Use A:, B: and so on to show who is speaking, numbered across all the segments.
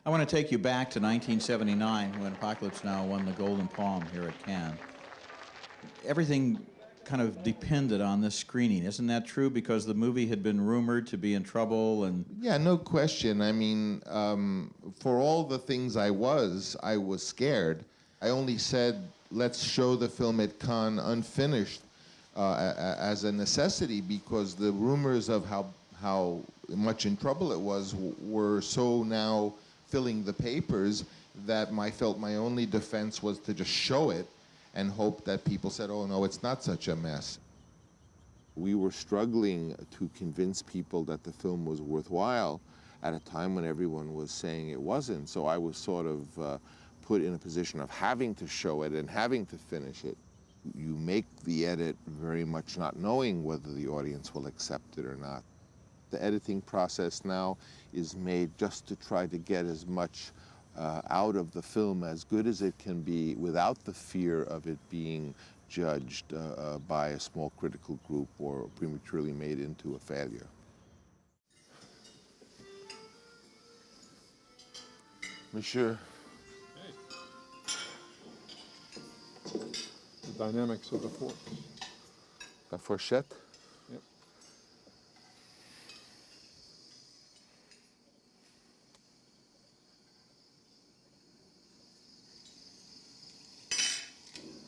A: I want to take you back to 1979 when Apocalypse Now won the Golden Palm here at Cannes. Everything kind of depended on this screening. Isn't that true? Because the movie had been rumored to be in trouble and...
B: Yeah, no question. I mean, for all the things I was scared. I only said, let's show the film at Cannes unfinished as a necessity, because the rumors of how much in trouble it was were so now filling the papers that I felt my only defense was to just show it and hope that people said, oh no, it's not such a mess. We were struggling to convince people that the film was worthwhile at a time when everyone was saying it wasn't. So I was sort of put in a position of having to show it and having to finish it. You make the edit very much not knowing whether the audience will accept it or not. The editing process now is made just to try to get as much out of the film as good as it can be without the fear of it being judged by a small critical group or prematurely made into a failure. Monsieur.
C: The dynamics of the fork.
B: La fourchette?
C: Yep.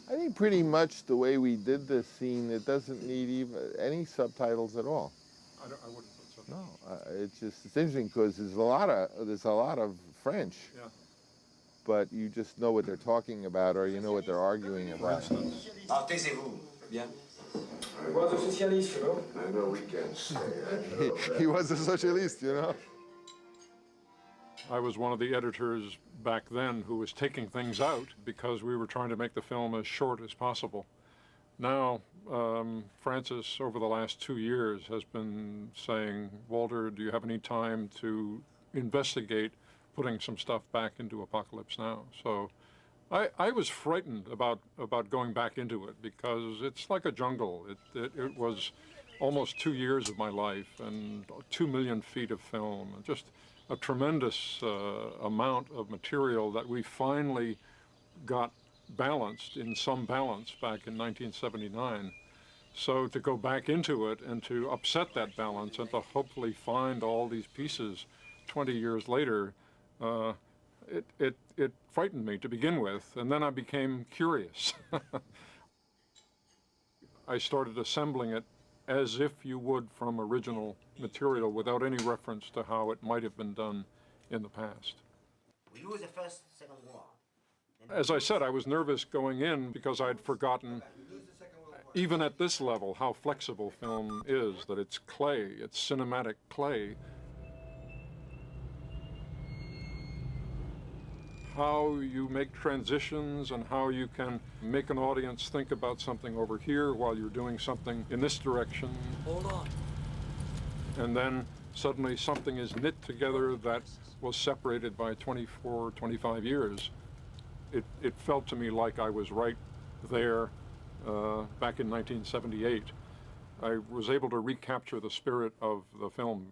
B: I think pretty much the way we did this scene, it doesn't need even any subtitles at all.
C: I wouldn't put so.
B: No, it's interesting because there's a lot of French.
C: Yeah.
B: But you just know what they're talking about, or you know what they're arguing about.
D: Ah, taisez-vous. Bien.
E: I was a socialist, you know.
F: I know we can say.
B: He was a socialist, you know.
C: I was one of the editors back then who was taking things out because we were trying to make the film as short as possible. Now, Francis, over the last 2 years, has been saying, Walter, do you have any time to investigate putting some stuff back into Apocalypse Now? So I was frightened about going back into it because it's like a jungle. It was almost 2 years of my life and 2 million feet of film, and just a tremendous amount of material that we finally got balanced, in some balance, back in 1979. So to go back into it and to upset that balance and to hopefully find all these pieces 20 years later, it frightened me to begin with, and then I became curious. I started assembling it as if you would from original material without any reference to how it might have been done in the past.
D: We lose the first, second war.
C: As I said, I was nervous going in because I'd forgotten, even at this level, how flexible film is, that it's clay, it's cinematic clay. How you make transitions and how you can make an audience think about something over here while you're doing something in this direction.
D: Hold on.
C: And then suddenly something is knit together that was separated by 24, 25 years. It felt to me like I was right there back in 1978. I was able to recapture the spirit of the film.